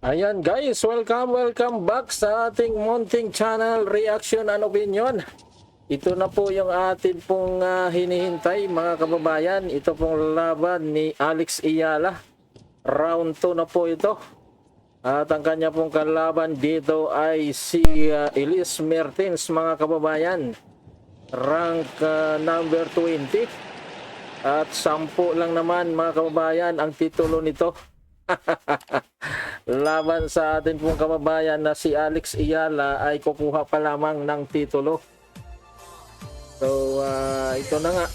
Ayan guys, welcome back sa ating munting channel Reaction and Opinion. Ito na po yung atin pong hinihintay mga kababayan. Ito pong laban ni Alex Ayala. Round 2 na po ito. At ang kanya pong kalaban dito ay si Elise Mertens mga kababayan. Rank number 20. At 10 lang naman mga kababayan ang titulo nito. Laban sa atin pong kababayan na si Alex Ayala ay kukuha pa lamang ng titulo. So ito na nga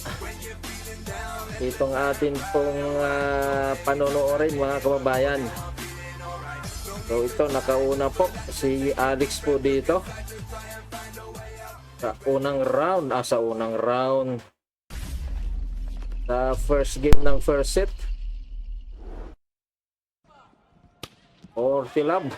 itong atin pong panonoorin mga kababayan. So ito nakauna po si Alex po dito sa unang round, sa first game ng first set. 40 love.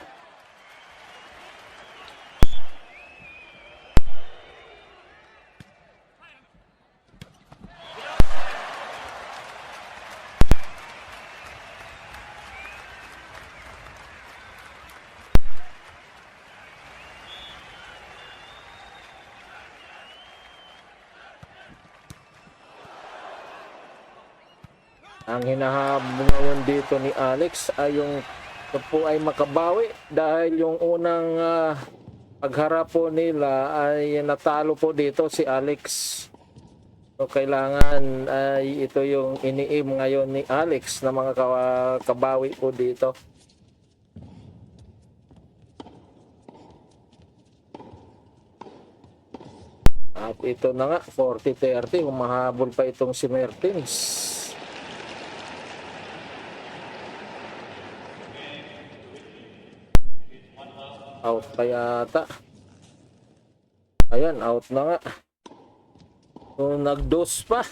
Ang hinahabol ngayon dito ni Alex ay yung ito po ay makabawi dahil yung unang pagharap po nila ay natalo po dito si Alex. So kailangan ay ito yung iniim ngayon ni Alex na mga kabawi po dito. At ito na nga 40-30, humahabol pa itong si Mertens. Out pa yata. Ayan, out na nga. So, nag-dose pa.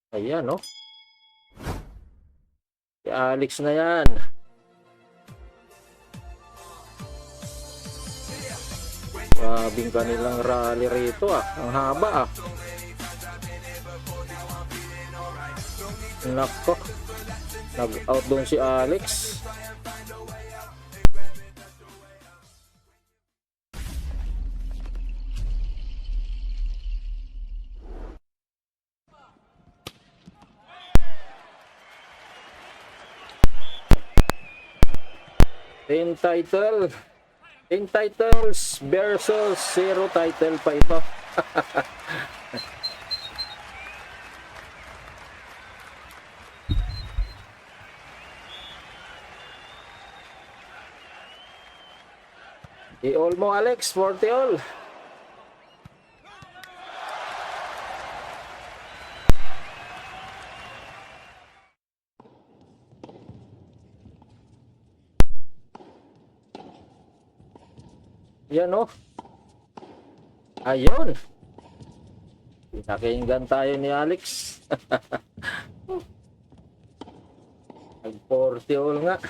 Ayan, no? Si Alex na yan. Grabing kanilang rally rito Ang haba Nako. Nag-out doon si Alex. Ten titles versus 0 title pa ito. I-all mo Alex, 40 all. Yan o. Ayun. Pinakinggan tayo ni Alex. Nag-40 all nga.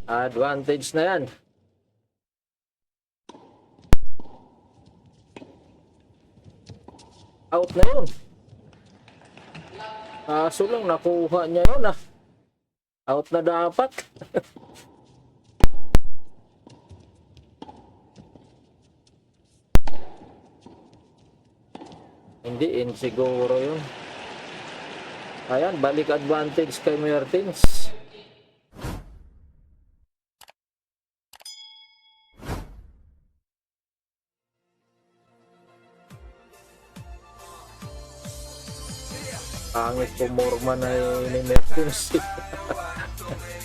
Advantage na yan. Out na yun. Kaso lang nakuha niya yun Out na dapat. Hindi siguro yun. Ayan, balik advantage kay Mertens. Pangit pumorma na ni Mertens.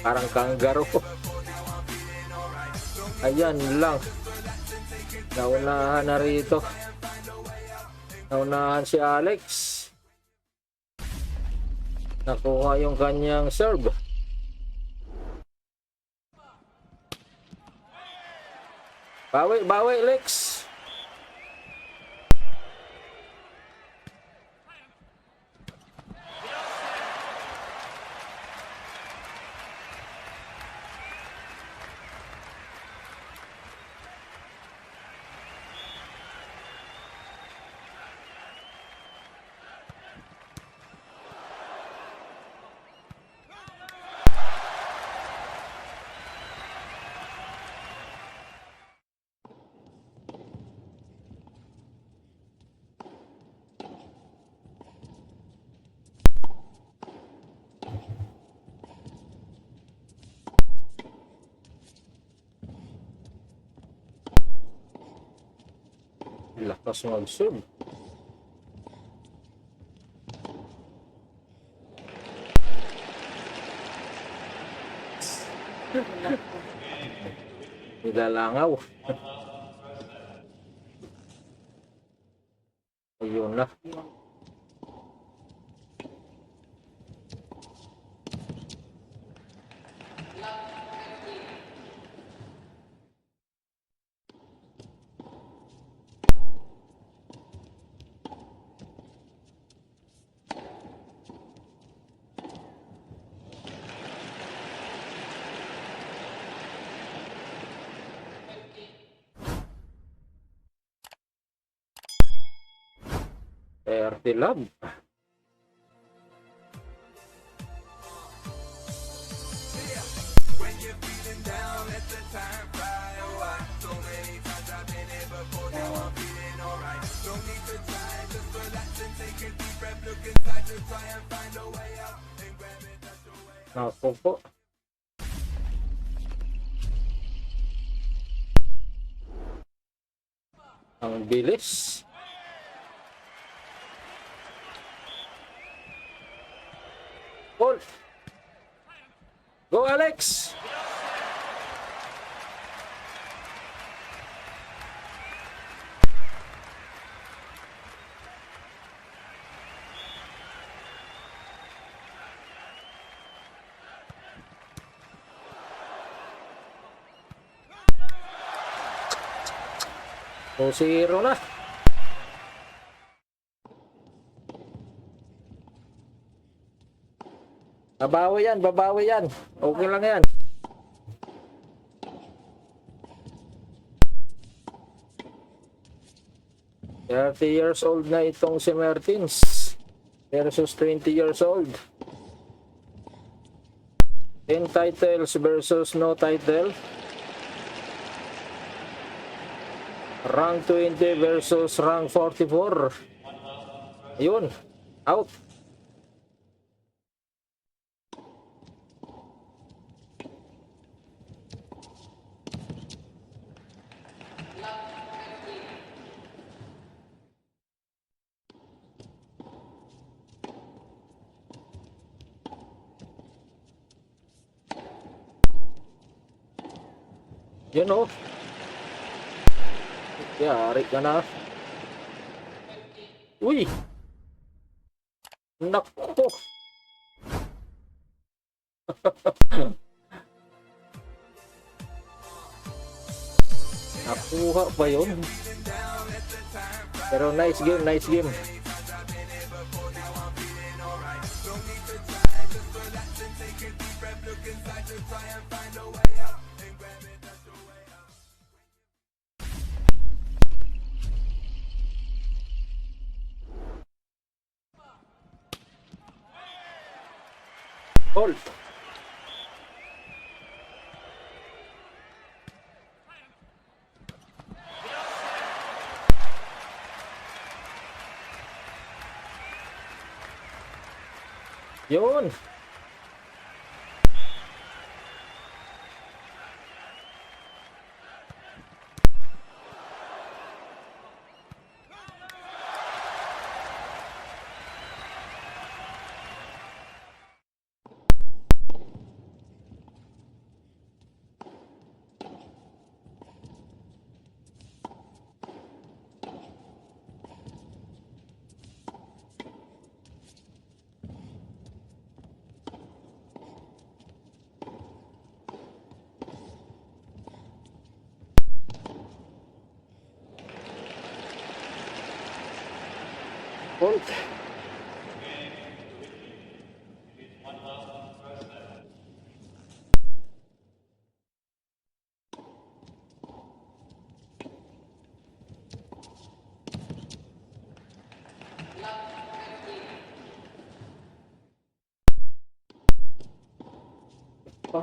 Parang kangaroo. Ayan lang. Naunahan na rito. Naunahan si Alex. Nakuha yung kanyang serve. Bawi, bawi, Lex. Lakas mag-serve. Nilalangaw. Ayun na. RT Lab. Naku po. Ang bilis. Ball. Go, Alex. O, 0 na. Babawi yan, babawi yan. Okay lang yan. Thirty years old na itong si Martins versus 20 years old. 10 titles versus no title. Rank 20 versus rank 44. Ayun, out. Yun o. Yari ka na. Uy! Naku! Nakuha pa yun. Pero nice game, nice game. All. Yun. Fault. Pa.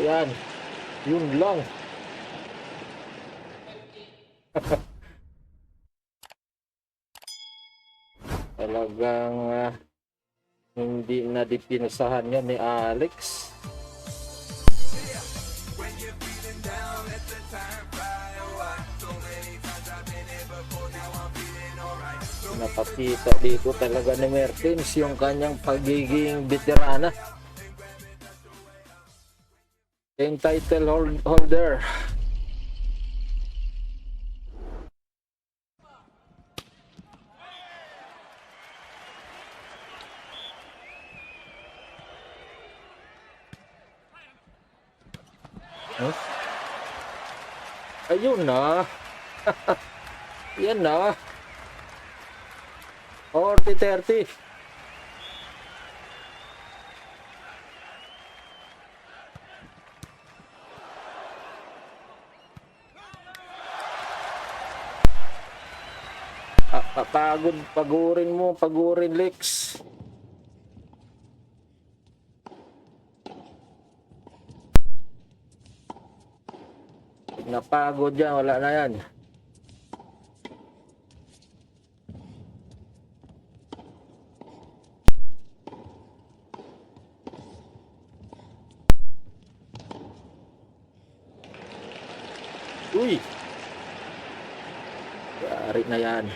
Yan. Yun lang. Talagang hindi na dipinsahan yan ni Alex. Napakita dito talaga ni Mertens yung kanyang pagiging veterana. Yung title holder. Huh? Ayun na. Yan na. 40-30. Pagurin Lex. Napagod yan, wala na yan. Uy! Yari na yan.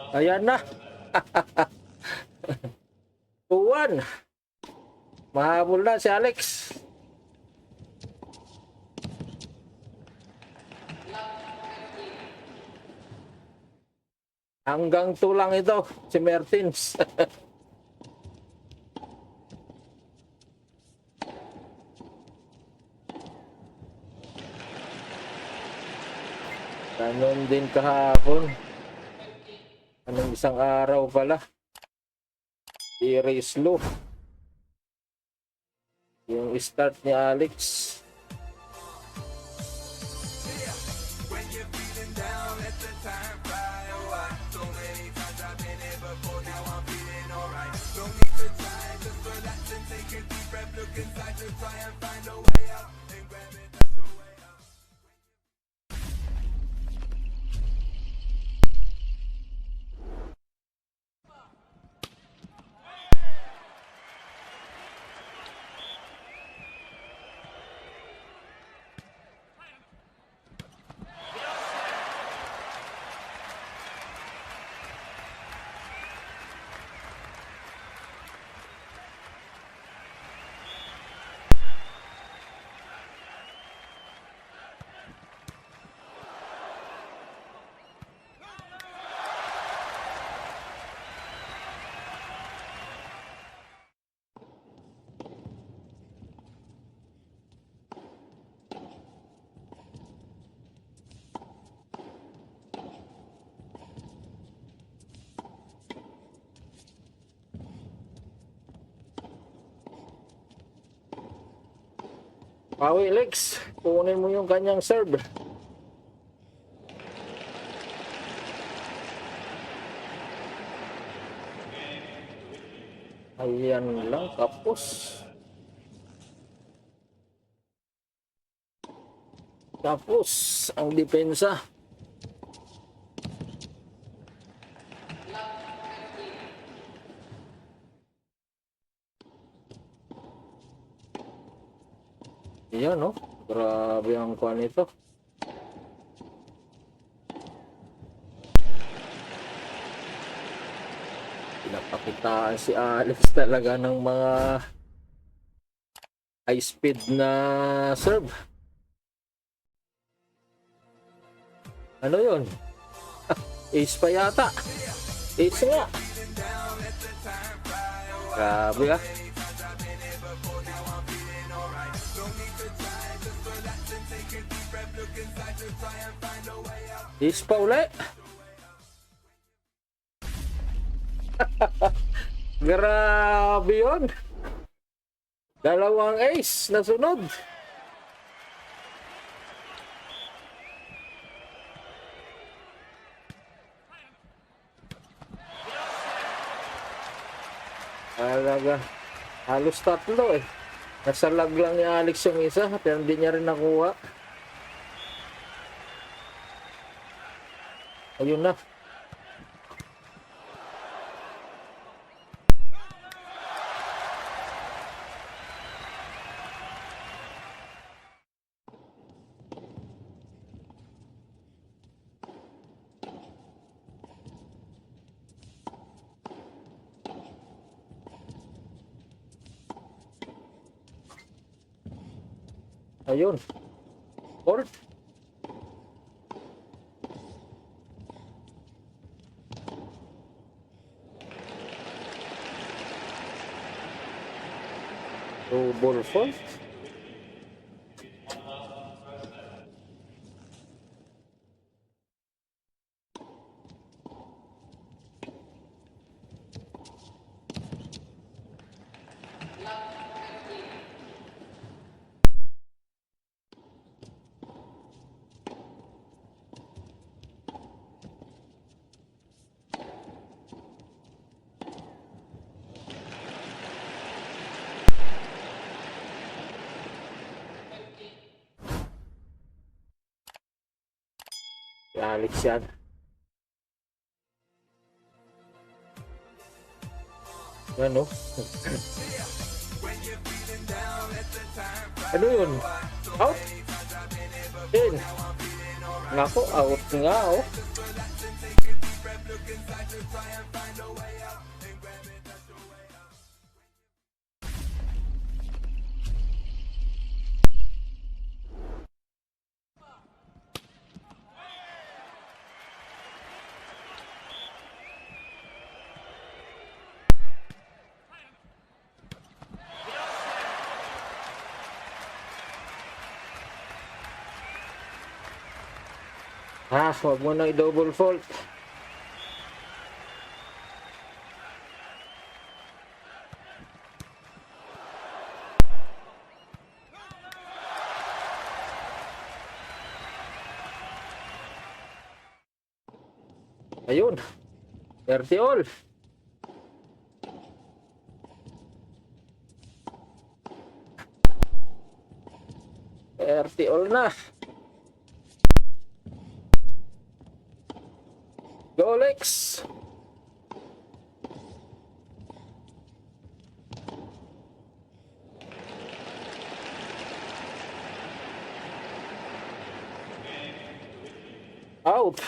Ayan na. 2-1. Mahabol na si Alex. Hanggang 2 lang ito, si Mertens. Ganon din kahapon. Anong isang araw pala. Very slow. Yung start ni Alex. Pawi Lex, kunin mo yung kanyang serve. Ayan lang, kapos. Tapos ang depensa. Yan, no? Grabe ang kuha nito. Pinapakitaan si Alex talaga ng mga high speed na serve. Ano yun? Ace pa yata. Ace nga. Grabe ah. Is pa uli. Grabe yun. Dalawang ace na sunod. Talaga. Halos tatlo eh. Nasa lag lang ni Alex yung isa, pero hindi niya rin nakuha. Ayun na. Ayun. Fourth. Double fourth. Alex yan. Ano? Ano yun? Out? In. Nako, out nga oh. Huwag mo na i-double fault. Ayun. 30 all. All na. Go Lex! Out!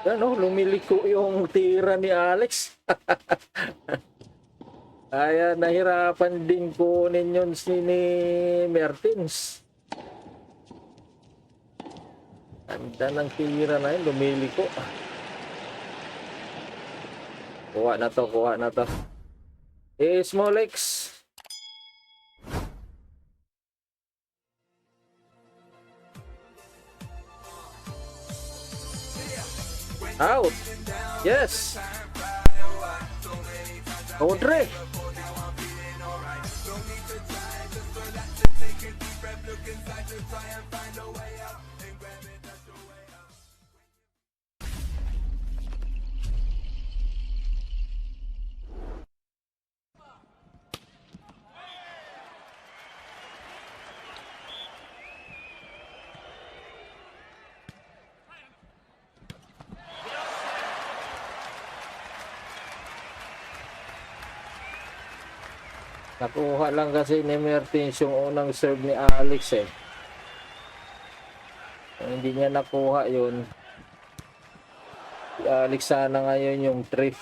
Ano, lumiliko yung tira ni Alex. Kaya nahirapan din kunin yun ni Mertens. Ganda ng tira na yun, lumiliko. Kuha na to. Small X. Out. Yes. Audrey. Nakuha lang kasi ni Mertens yung unang serve ni Alex eh. Kung hindi niya nakuha yun, si Alex sana ngayon yung thrift.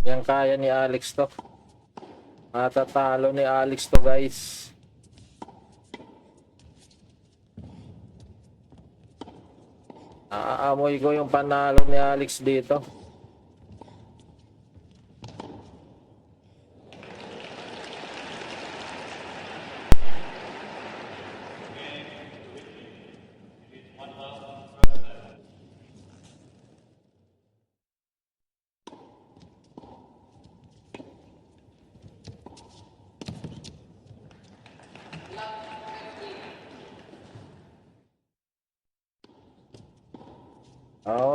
Yan kaya ni Alex to. Matatalo ni Alex to, guys. Naaamoy ko yung panalo ni Alex dito.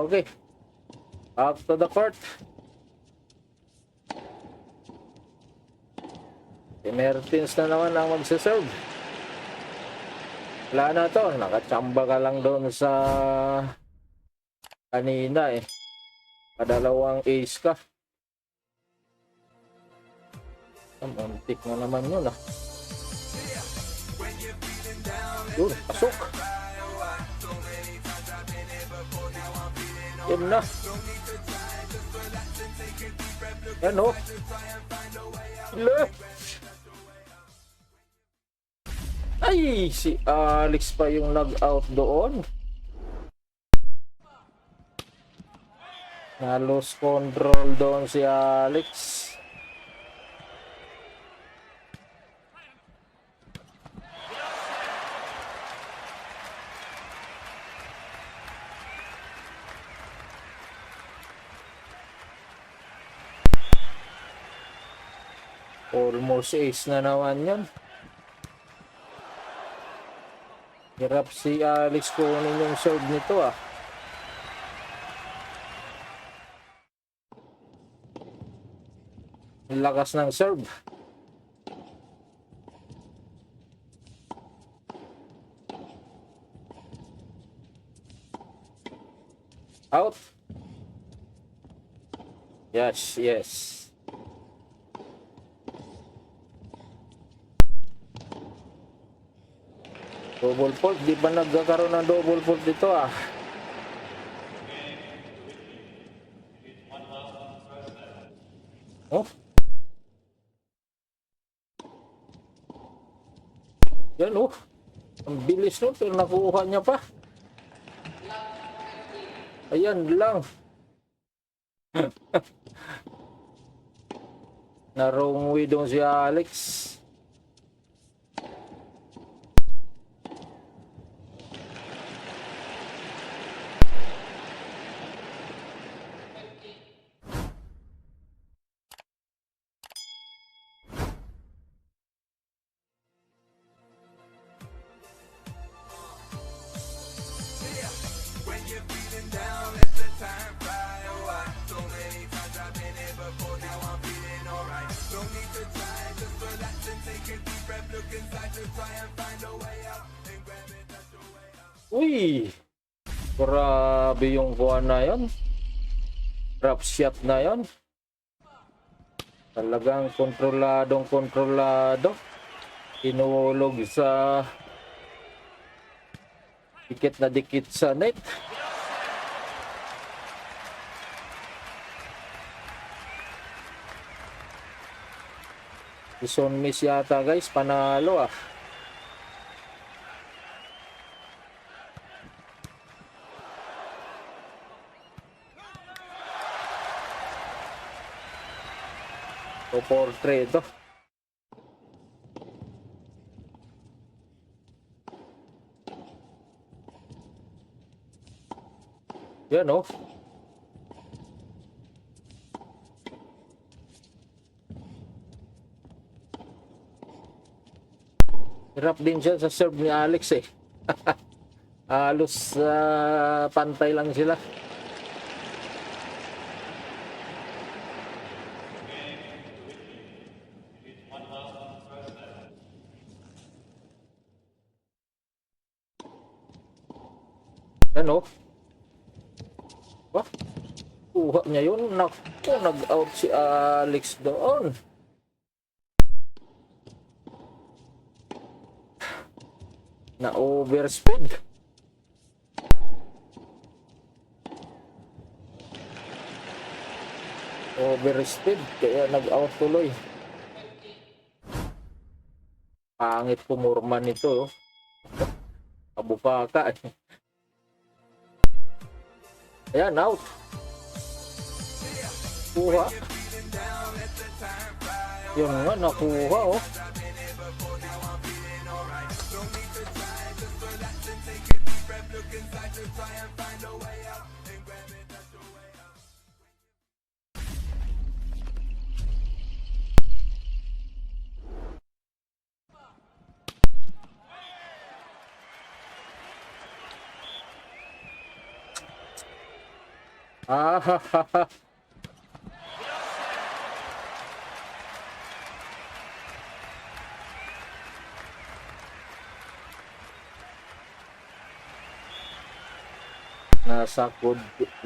Okay. Back to the court. Si Mertens na naman ang magsaserve. Wala na to. Nakachamba ka lang doon sa kanina eh. Padalawang ace ka. Antik na naman yun ah. Yun, pasok. Yan na. Yan o. Ay, si Alex pa yung nag-out doon. Na-lose control doon si Alex. Almost ace na naman yun. Hirap si Alex kunin yung serve nito ah. Lakas ng serve. Out. Yes, yes. Double fault, di ba nagkakaroon ng double fault dito ah? Oh? Yan oh. Ang bilis nun, pero nakuha niya pa. Ayan lang. Na-wrong way doon si Alex. Uy! Grabe yung kuha na yun. Drop shot na yun. Talagang kontrolado. Inuulog sa dikit na dikit sa net. Ison miss yata guys, panalo ah. O 4-3 ito. Yan oh. Hirap din siya sa serve ni Alex eh. Halos pantay lang sila. Yan oh. Wah, kuha niya yun. Naku, nag-out si Alex doon. Na overspeed. Overspeed kaya nag-out tuloy. Pangit pumurma nito. Kabupaka. Ayan, out. Kuha. Yun nga, nakuha oh. Ah, ha, ha, ha.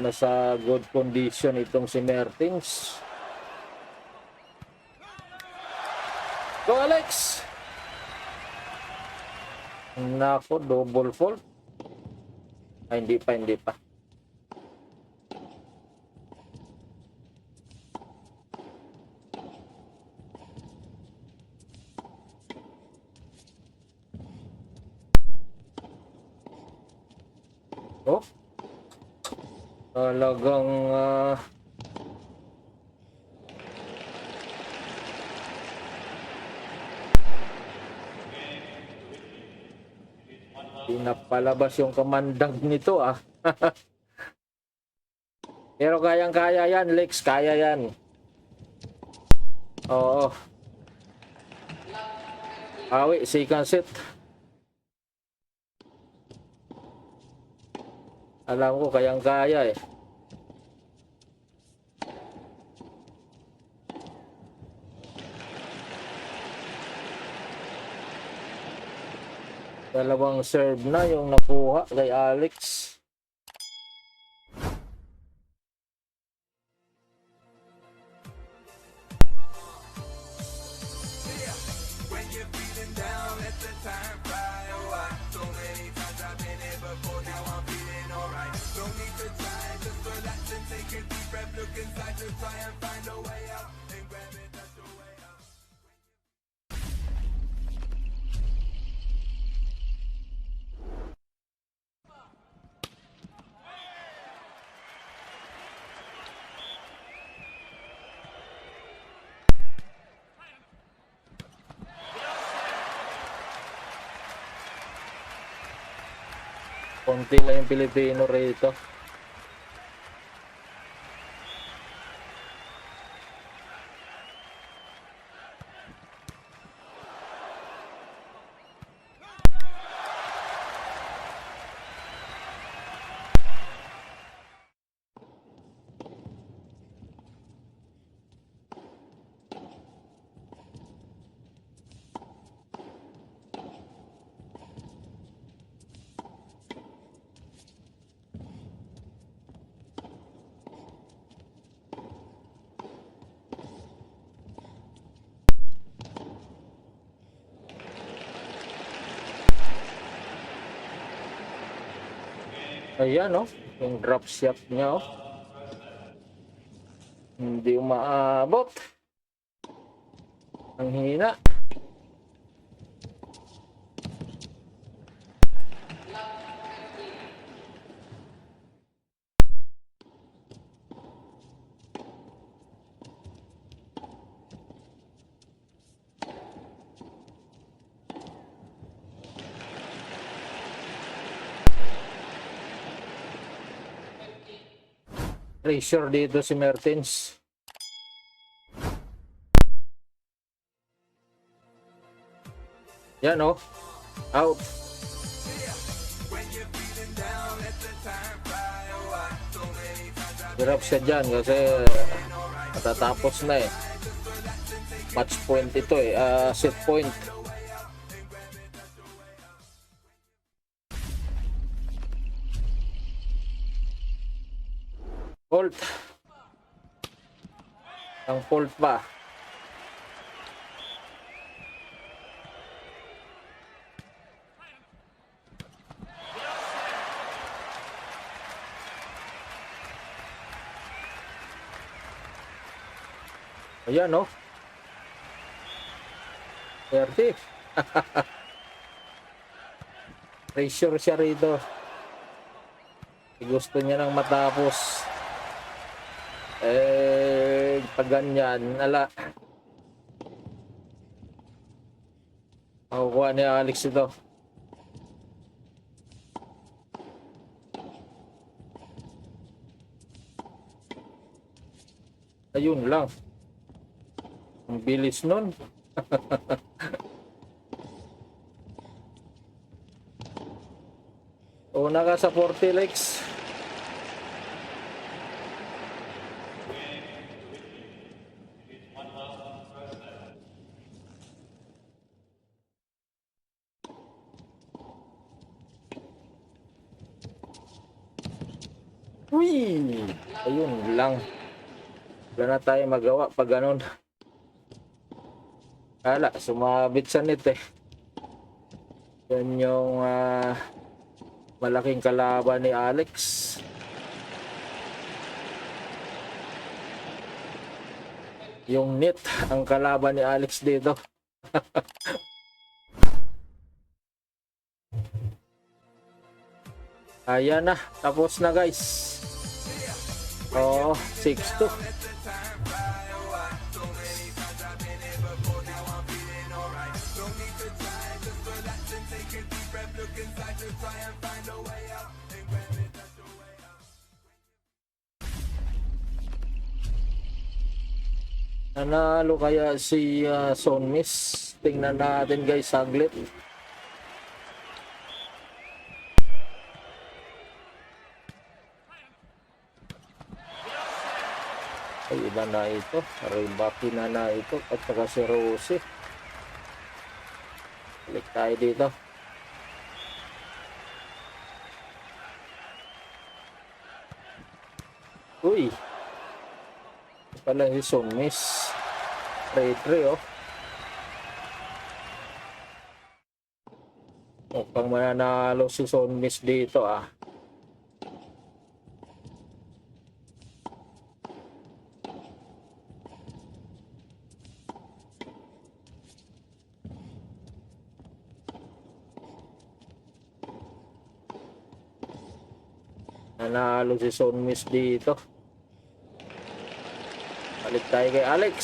Nasa good condition itong si Mertens. Go Alex. Nako, double fault. Ay, hindi pa. Oh. Talagang pinapalabas yung kamandag nito ah. Pero kayang-kaya yan, Lex. Kaya yan. Oo. Awi, second set. Alam ko, kayang-kaya eh. Dalawang serve na yung nakuha kay Alex. Konti lang yung Pilipino rito. Ayan oh, yung drop shot niya oh. Hindi umaabot. Ang hina. Pressure dito si Mertens. Yan oh. Out. Hirap siya dyan kasi matatapos na eh. Match point ito eh. Set point. Fault. Ang fault pa. Ayan oh. 30. Pressure siya rito. Gusto niya nang matapos. Pag ganyan, ala. Makukuha ni Alex ito. Ayun lang. Ang bilis nun. Una ka sa 40 likes. Uy! Ayun lang. Wala na tayo magawa pag ganun. Ala, sumabit sa net eh. Yan yung malaking kalaban ni Alex. Yung net ang kalaban ni Alex dito. Ayan na, tapos na guys. Oh, 6-2. Nanalo kaya si Son Miss? Tingnan natin guys saglit. Ay, iba na ito. Rebaki na ito. At saka si Rose. Balik tayo dito. Uy! Ito pala si Son Miss. 3-3 oh. Mukhang mananalo si Son Miss dito ah. Nanalo si Son Miss dito. Balik tayo kay Alex.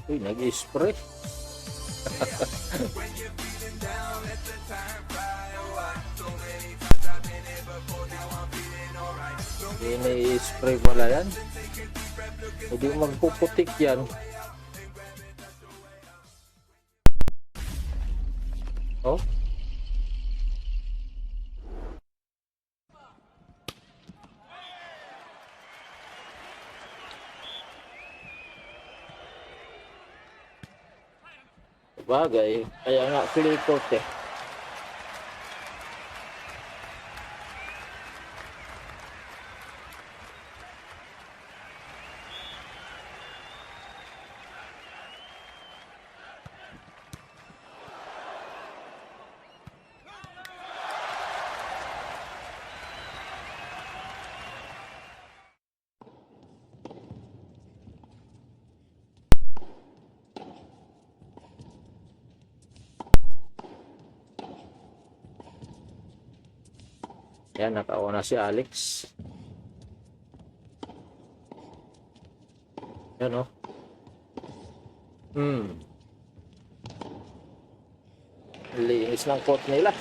Uy, nag-spray. Ini-spray pala yan. Hindi magpuputik yan. Oh. Bagay, kaya nga Clifford eh. Yan, nakauna si Alex. Yan o. Linis ng court nila.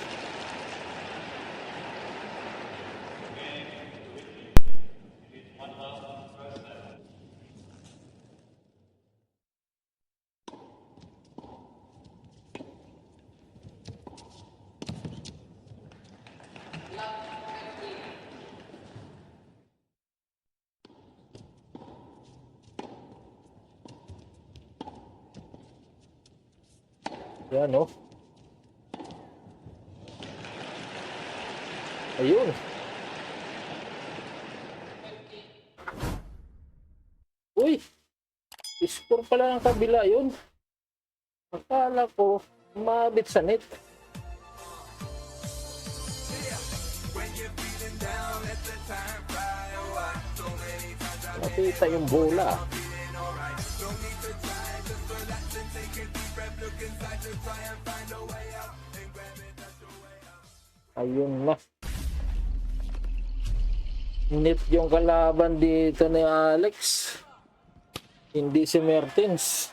Yan oh. Ayun. Uy, score pala ng kabila yun. Akala ko mabit sa net. Nakita yung bola. Ayun na. Net yung kalaban dito ni Alex. Hindi si Mertens.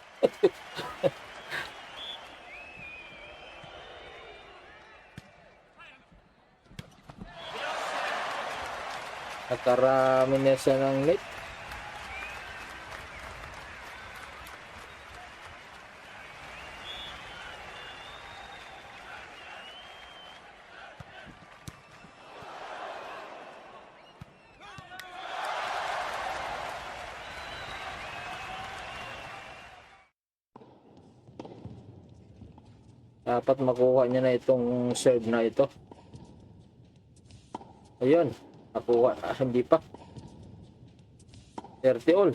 Nakarami na siya ng net. Dapat makuha niya na itong serve na ito. Ayun, nakuha. Hindi pa. 30 all.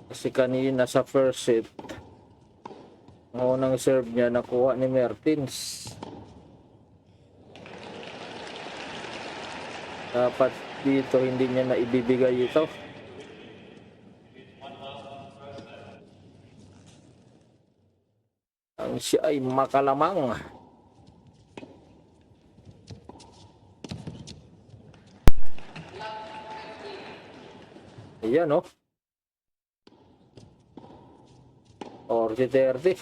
Kasi kanina sa first set, ang unang serve niya nakuha ni Mertens. Dapat dito hindi niya na ibibigay ito. Ang siya ay makalamang. Ayan oh. Or si 30.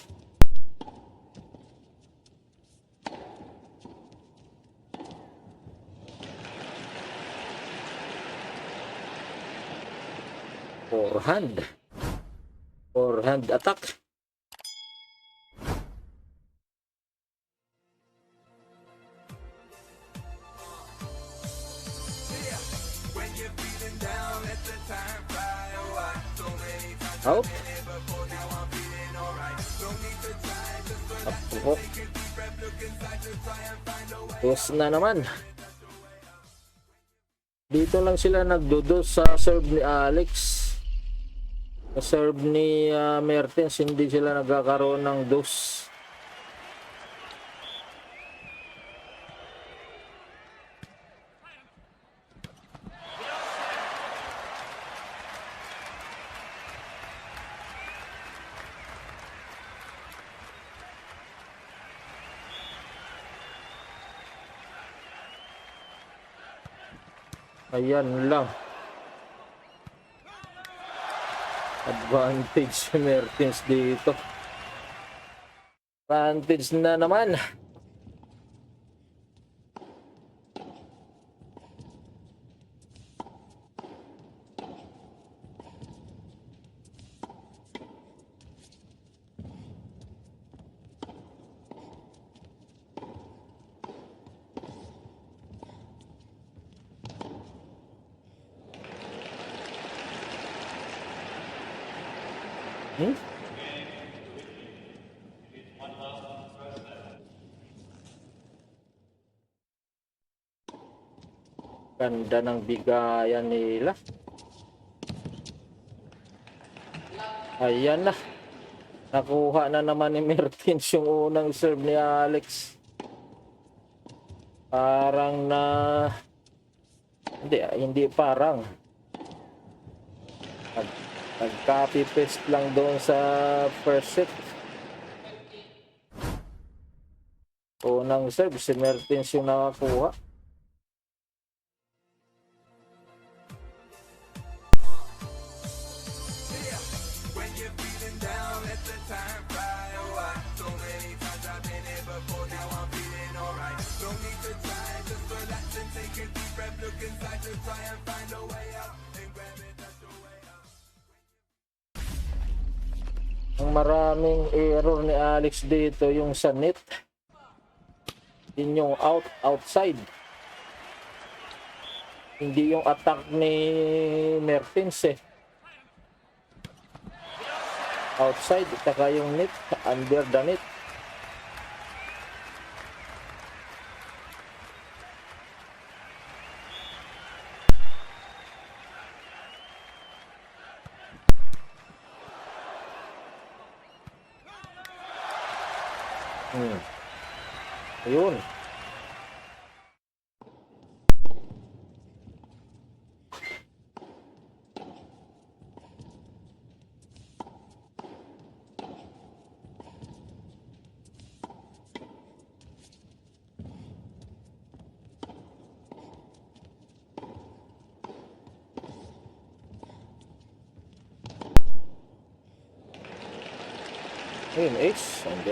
Forehand attack. Out. Apok. Close na naman. Dito lang sila nagdudos sa serve ni Alex. Sa serve ni Mertens, hindi sila nagkakaroon ng dos. Ayan lang. Advantage si Mertens dito. Advantage na naman. Ganda ng bigayan nila. Ayan na. Nakuha na naman ni Mertens yung unang serve ni Alex. Parang na... Hindi parang. Nag-copy paste lang doon sa first set. Unang serve, si Mertens yung nakakuha. Ang maraming error ni Alex dito yung sa net. Yun yung outside. Hindi yung attack ni Mertens eh. outside at saka yung net, under the net. Ayun. Ayun, ace. Hindi.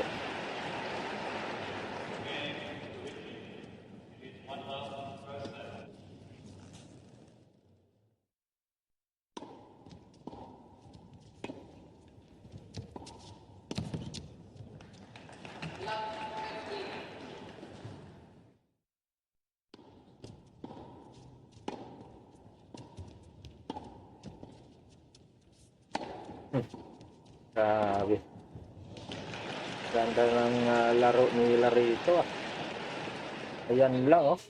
Grabe. Ganda ng laro nila rito. Ayan lang, oh.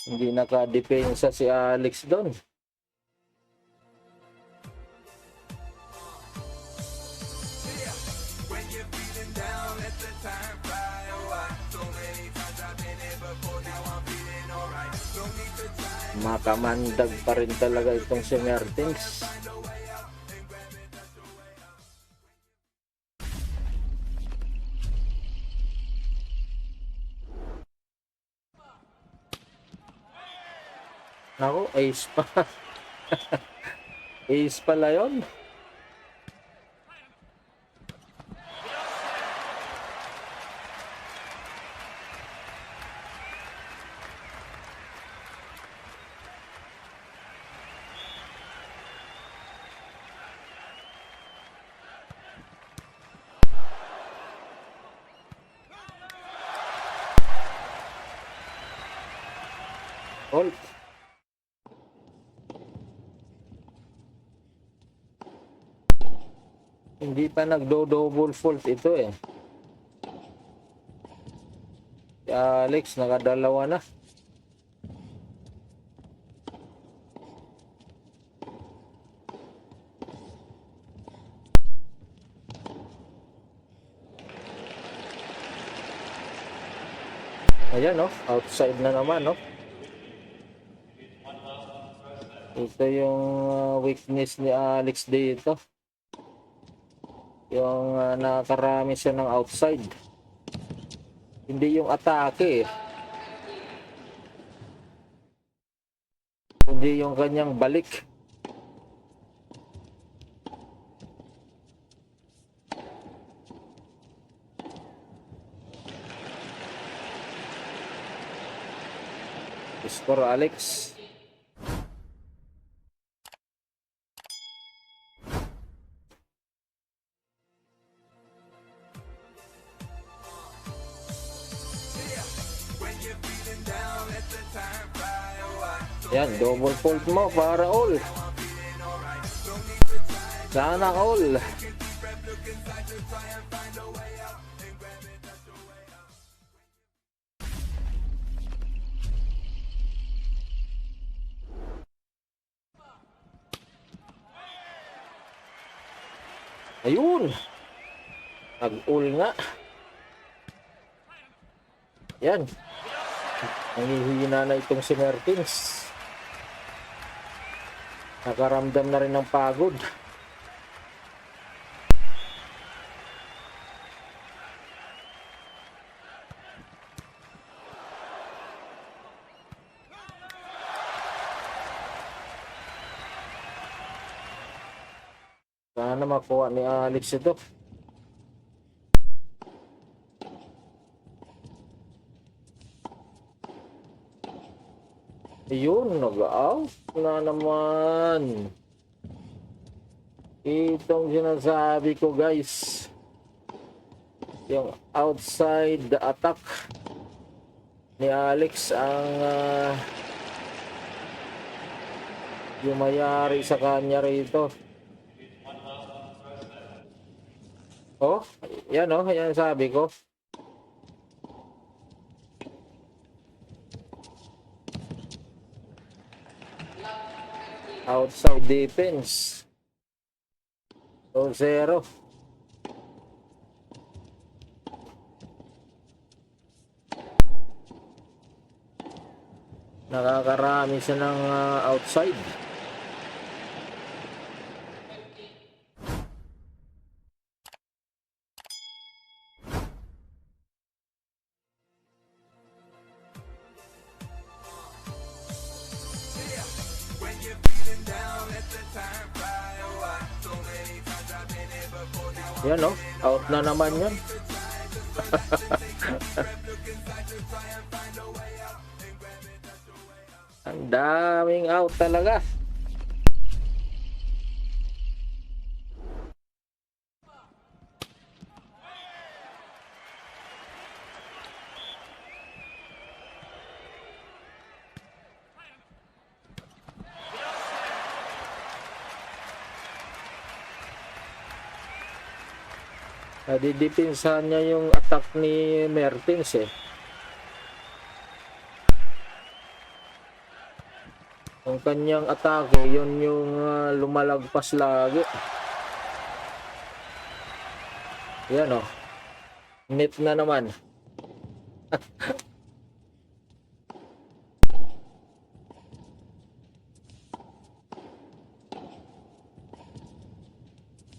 Hindi nakadepensa si Alex doon. Makamandag pa rin talaga itong si Mertens. Ako, ace pa. Ace pala yun. All. Hindi pa nagdo-double fault ito eh. Si Alex nakadalawa na. Ayan, no? Outside na naman, no? Ito yung weakness ni Alex dito. Yung nakakarami siya ng outside. Hindi yung atake eh. Hindi yung kanyang balik. Score Alex. Yan, double fault mo para all. Sana all. Ayun. Nag-all nga. Yan. Nangihina na itong si Mertens. Nakaramdam na rin ng pagod. Sana makuha ni Alex ito. Ayun, nag-out na naman. Itong sinasabi ko guys. Yung outside the attack ni Alex ang yung mayari sa kanya rito. Oh, yan oh, yan sabi ko. Outside defense. 2-0. Nakakarami siya ng outside. Yan oh, out na naman yan. Ang daming out talaga. Nadidipinsahan niya yung attack ni Mertens eh. Ang kanyang atake, yun yung lumalagpas lagi. Yan oh. Net na naman.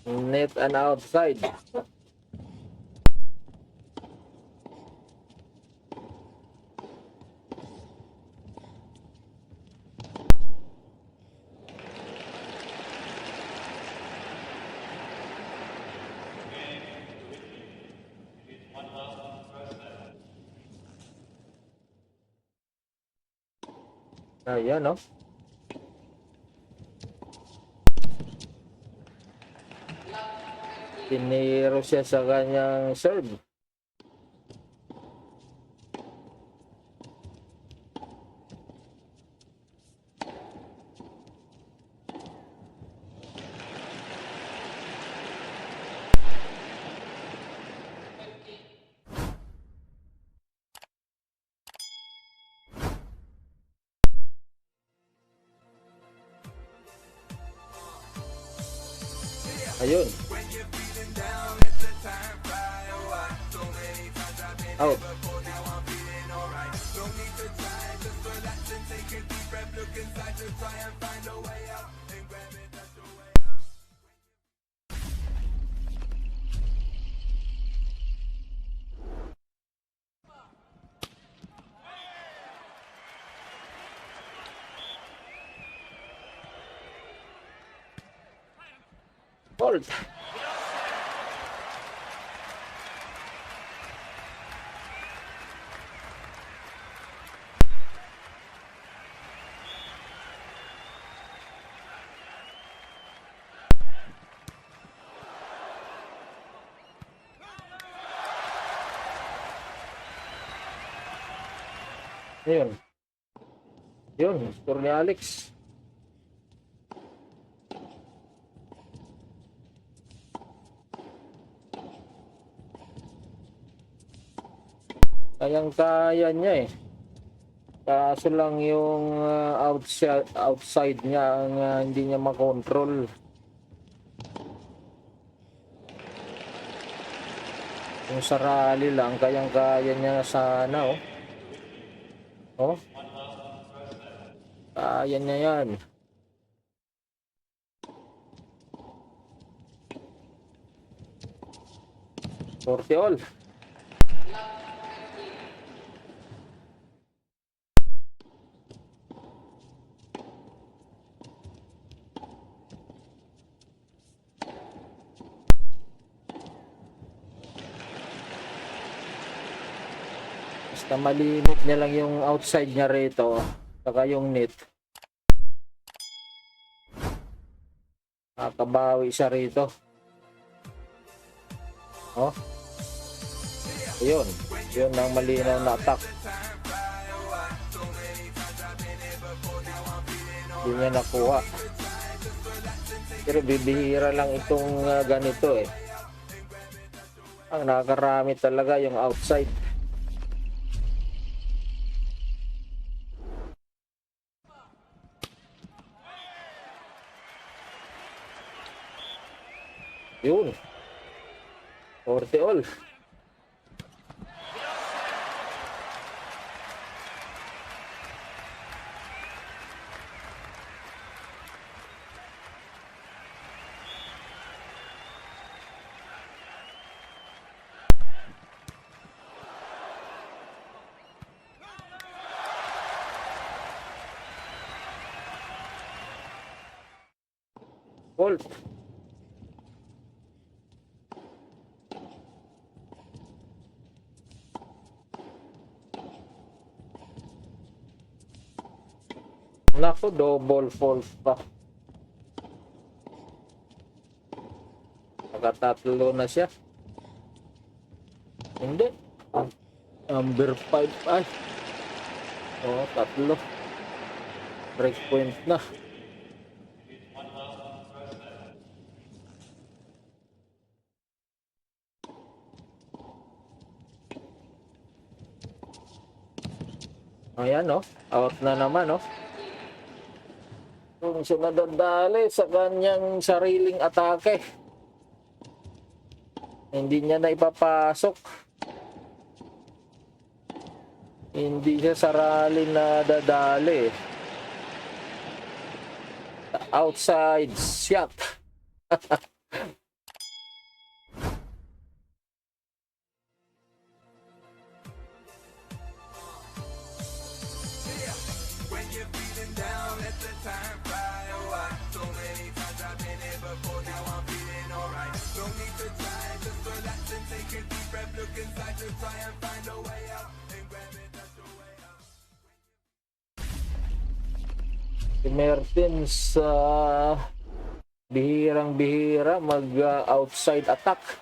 Net and outside. Ayan oh. Tiniro siya sa kanyang serve. Ayun. Out. Hold. Ayun. Yun, score ni Alex. Kayang-kaya niya eh. Kaso lang yung outside niya ang hindi niya makontrol. Yung sa rally lang, kayang-kaya niya sana oh. Oh. Kaya niya yan. Forty all. Basta malimit niya lang yung outside niya rito, saka yung net. Nakabawi siya rito. Oh. Ayun. Yun ang malinaw na attack. Hindi niya nakuha. Pero bibihira lang itong ganito eh. Ang nakakarami talaga yung outside. Yun. 40 all. Wolf. Naku, double fault pa. Nakatatlo na siya. Hindi. Number 5. Ay. Oh, tatlo. Break point na. Ayan, oh. Out na naman, oh. Kung siya nadadali sa kanyang sariling atake. Hindi niya na ipapasok. Hindi siya sarali na dadali. Outside shot. Si Mertens bihirang-bihira mag-outside attack.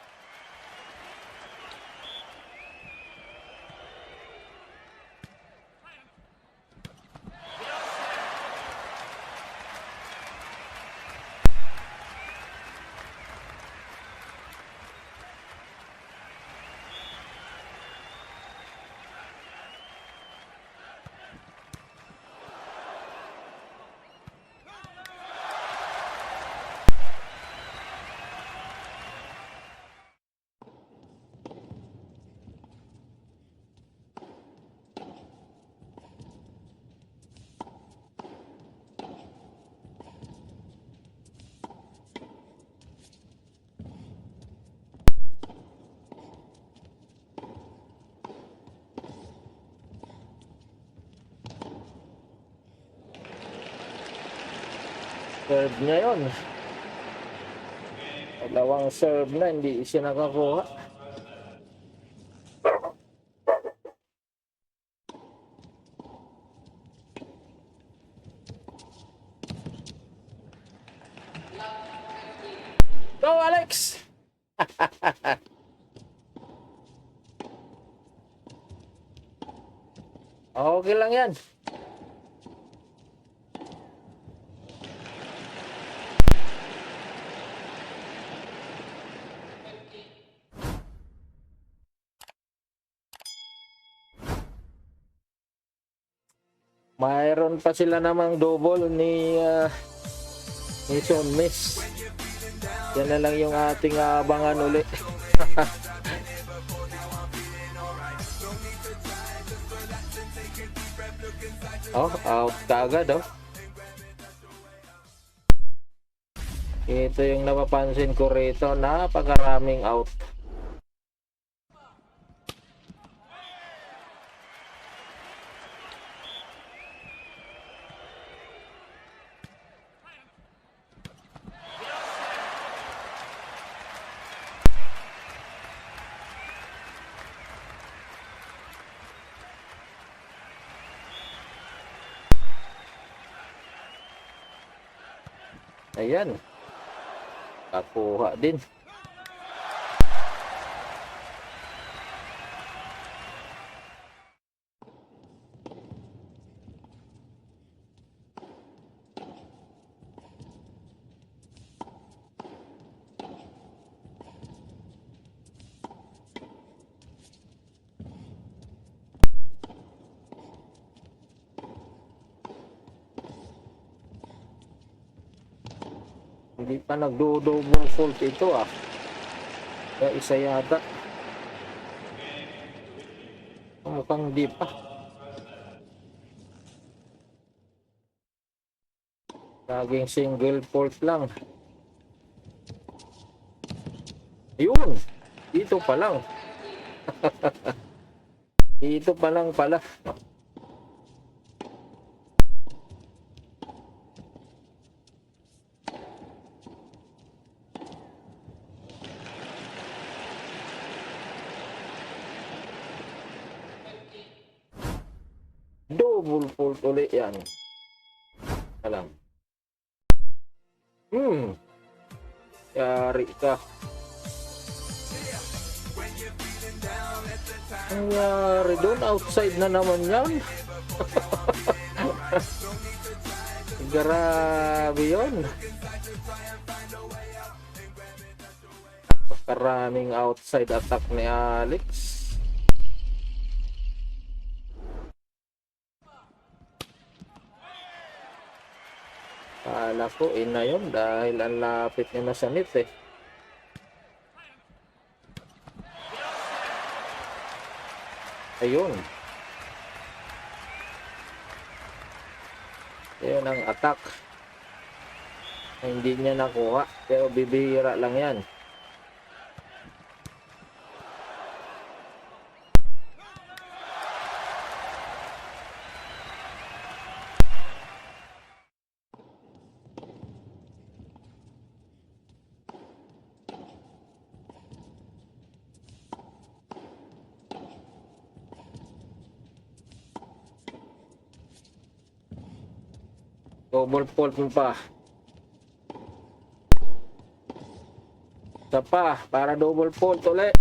Serve niya yun. Dalawang serve na, hindi siya nakakuha. Go, Alex! Okay lang yan. Mayroon pa sila namang double ni Sean Miss. Yan na lang yung ating abangan uli. Oh, out kaagad, oh. Ito yung napapansin ko rito, napakaraming out. Ayan. Kakuha din. Hindi pa nagdo-double fault ito ah. Kaya isa yata. Mukhang di pa. Laging single fault lang. Ayun! Dito pa lang. Dito pa lang pala. Double fault ulit yan. Alam. Yari ka. Ang yari doon, outside na naman yan. Grabe yun. Karaming outside attack ni Alex. Kala ko na yun dahil ang lapit niya na sa net eh. Ayun. Ayun ang attack. Hindi niya nakuha. Pero bibihira lang yan. Double fault mo pa. Isa pa, para double fault ulit.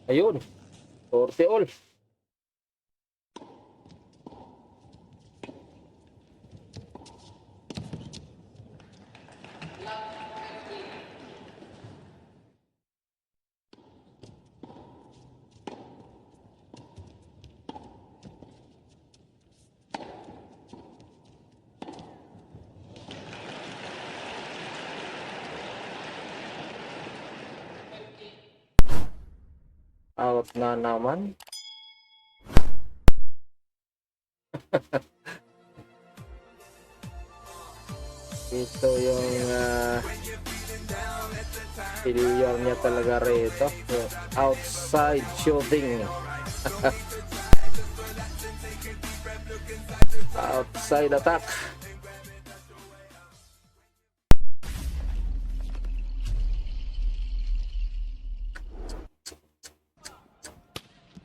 Ayun. 40 all. Out na naman. Ito yung failure niya talaga rito. Yung outside shooting. Outside attack.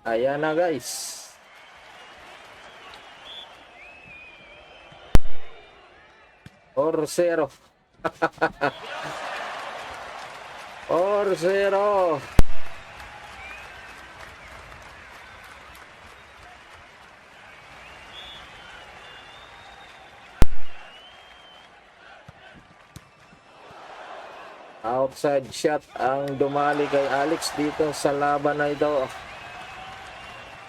Ayan na guys. Or zero. Or zero. Outside shot ang dumali kay Alex dito sa laban na ito.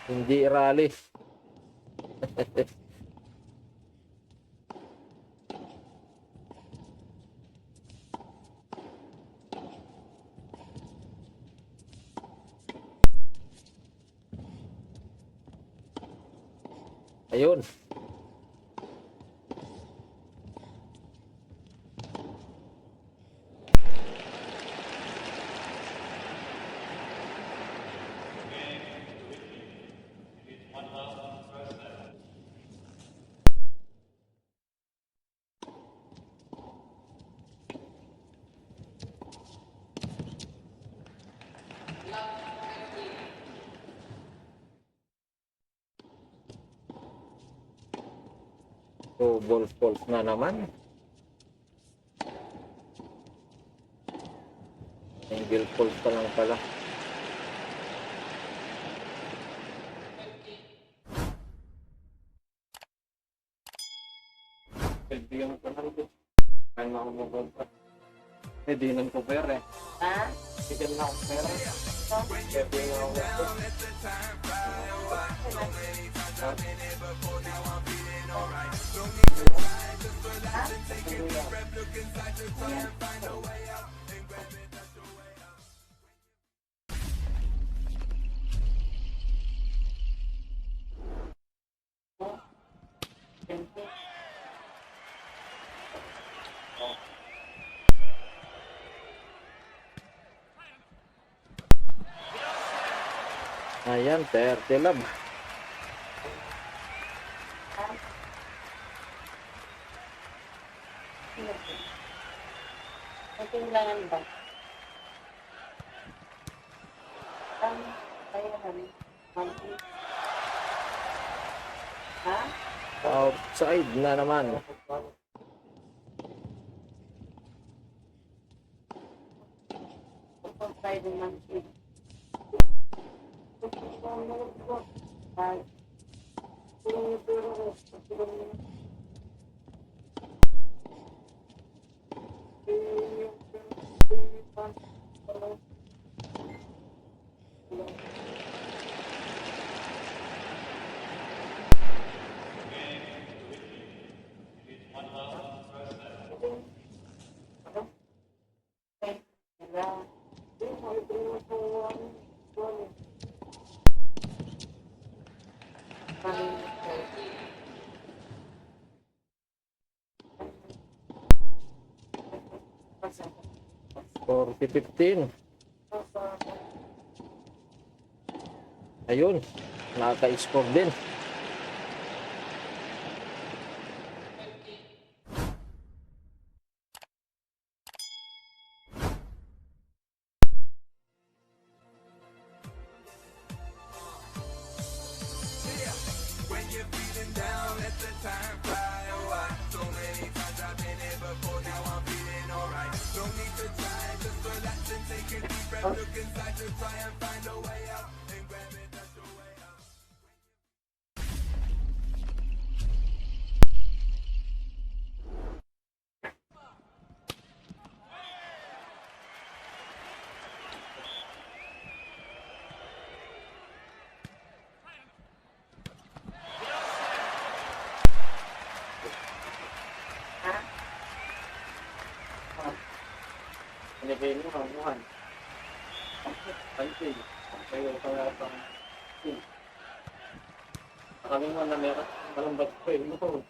Hindi rally. Ayun. Double fault na naman. Single fault pa lang pala. Yung kanal ko. Kaya ako magpapag. di nang ko pera eh. Ha? Bigyan na ako pera. Bigyan na ako pera. Ayan, 30 lab. May kailangan ba? Bayaran. Monthly. Ha? Outside na naman. Kapag Friday monthly. Bye. For 15. Ayun. Nakaka-score din. Pinipin mo, kamuhan. Pansin. Kayo kaya pang... Kami mo na meron. Malambat ko eh. No.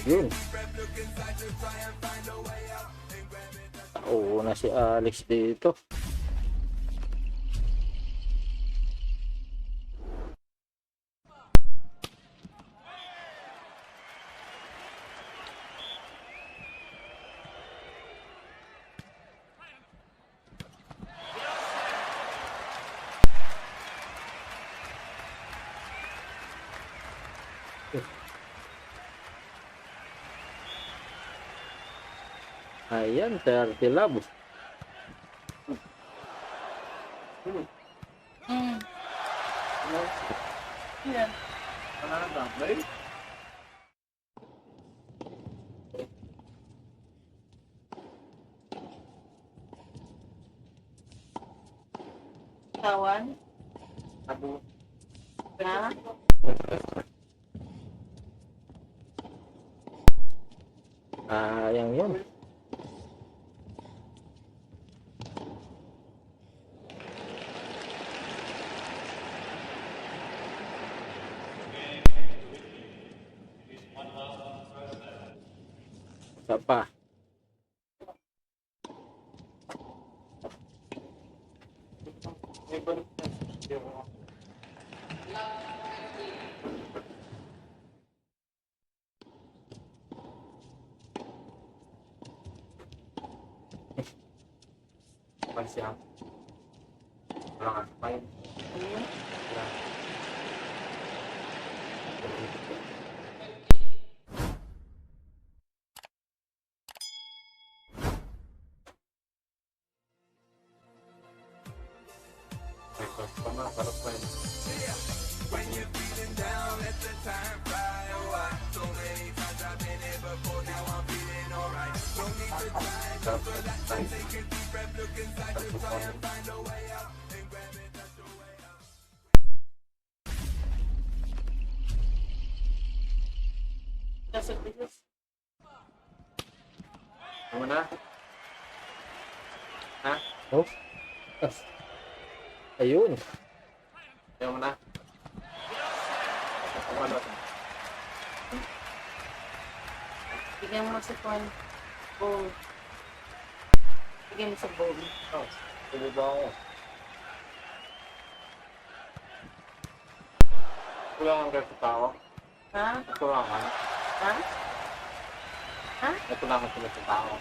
Yun. Oo na si Alex dito. Ayan, 30 love. Tawan? Abo. Ha? Sayang yun. Isa pa. Siya. Wala ka sa pain. Hmm? Wala. May sauce pa na, sarap pa yun. Sarap pa yun. Sarap pa yun. Kasi bilis. Ano na? Ha? Oh. Ayun. Ayaw mo na? Ano? Bigyan mo sa kwan. Bowl. Bigyan mo sa bowl. Oh, pwede ba ako? Kulangan kayo sa tao? Ha? Kulangan? Ha? Ha? Kulangan sila sa tao?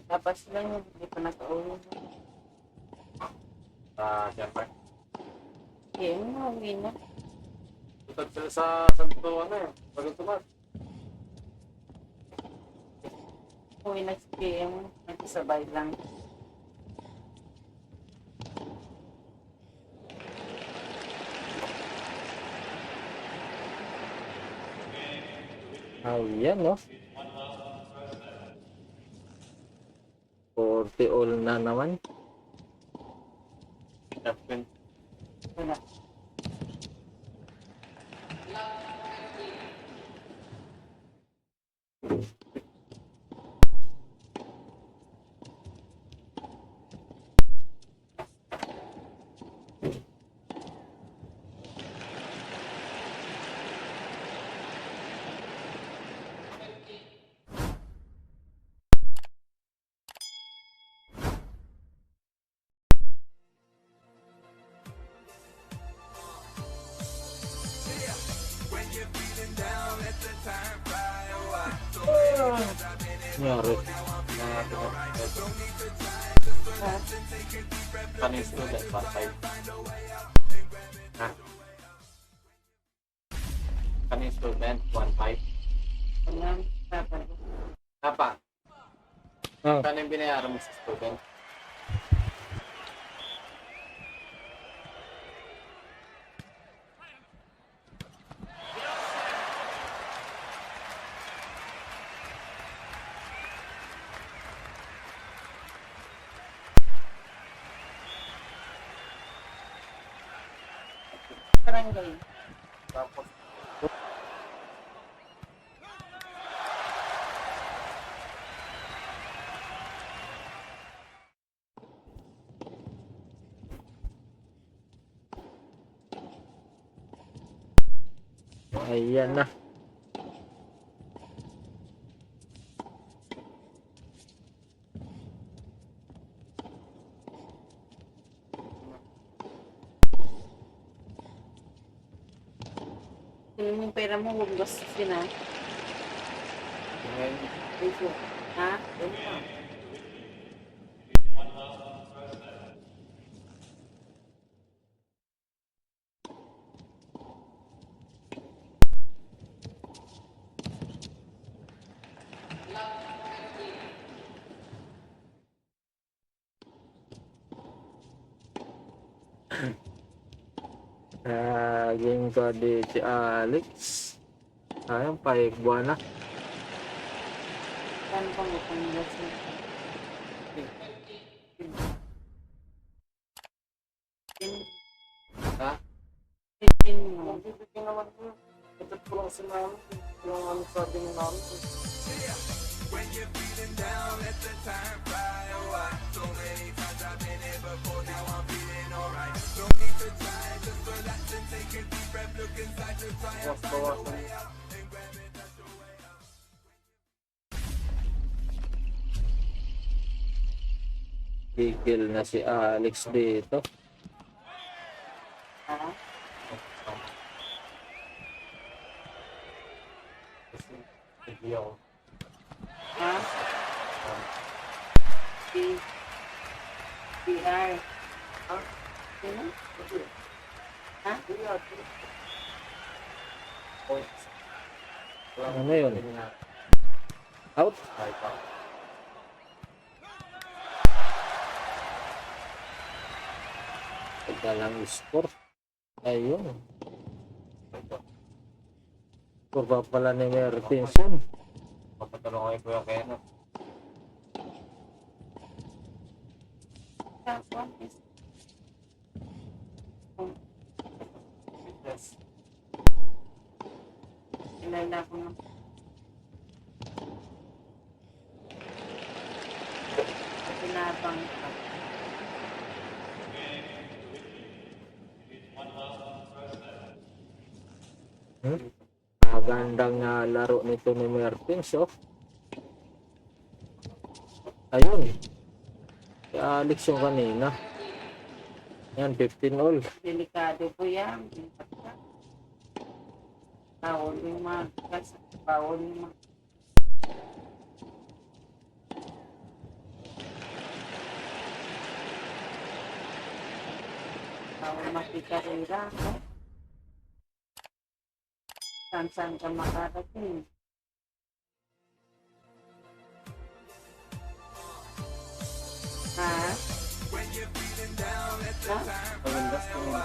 Tapos lang yung hindi pa nakauwi. Siyempre. Yan, mauwi na. Tutad sila sa santo, ano eh. Pagkatumat. Uwi na si PM. Nagsasabay lang. Ayan, no? 40 all na naman. Captain. Wala. Nangyari. Ha? Kanin student, patay. Ha? Kanin student, 1.5. Wala. Tapos. Apa? Ah, Kano yung binayaran mo sa student? Barangay. Tapos, ayan na. Yung pera mo, huwag gastusin ha. ngayon, Ha? Yan pa. Game ko di si Alex. Ayun, paigwa na. Saan pa mo pang gastusin? Walang sinama. Yung ano sabi ng namin. Bawas-bawasan. Gigil na si Alex dito. Ha? Kasi hindi ako. Ha? P. PR. Ha? Sino? Hindi. Ha? Hindi ate. Points. Ano yun? Out? Ay, pa. Ito lang score. Ayun. Score pa pala ni Mertinson. Papatalong ko yung Kuya Kenneth. One is Fitness. kilala ko na. Pinabang ka. Magandang laro nito ni Mertins, oh. Ayun. Si Alex yung kanina. Yan, 15 all. Delikado po yan. Bawal yung mga bawal yung mga bawal makikarira, no? Saan ka makarating? Ha? Ha? Maganda sa mga.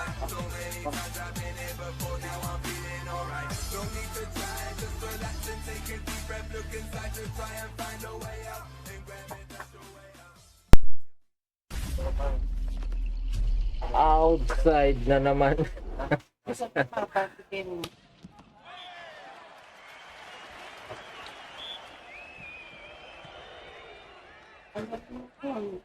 Outside na naman. Gusto ko mapatikin mo. Ano po yun?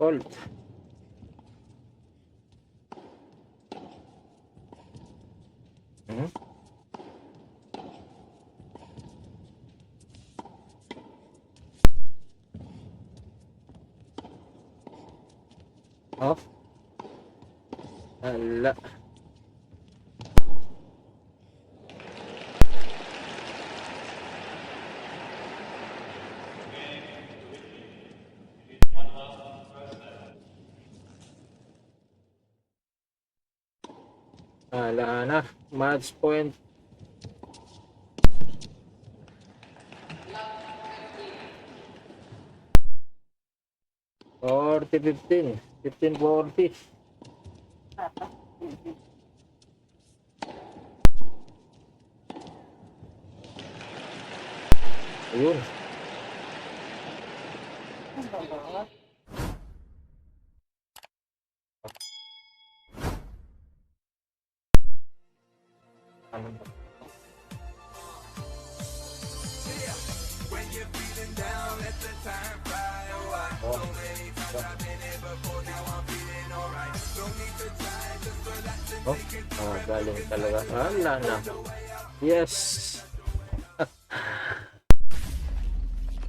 Hold. Hmm? Off. Ala. Ala na. Match point. Forty 15. 15-40. Ayun. Ano ba? Oh. Oh, galing talaga. Wala na. Yes.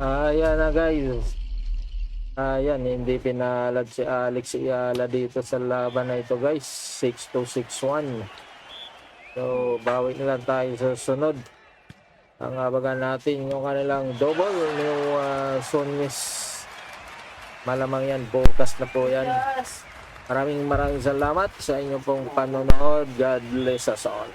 Ayan na guys. Ayan, hindi pinalad si Alex Iala dito sa laban na ito guys. 6-2-6-1. So, bawi na lang tayo sa sunod. Ang abagan natin yung kanilang double yung Sonis. Malamang yan, bukas na po yan. Yes! Maraming salamat sa inyong pong panonood. God bless us all.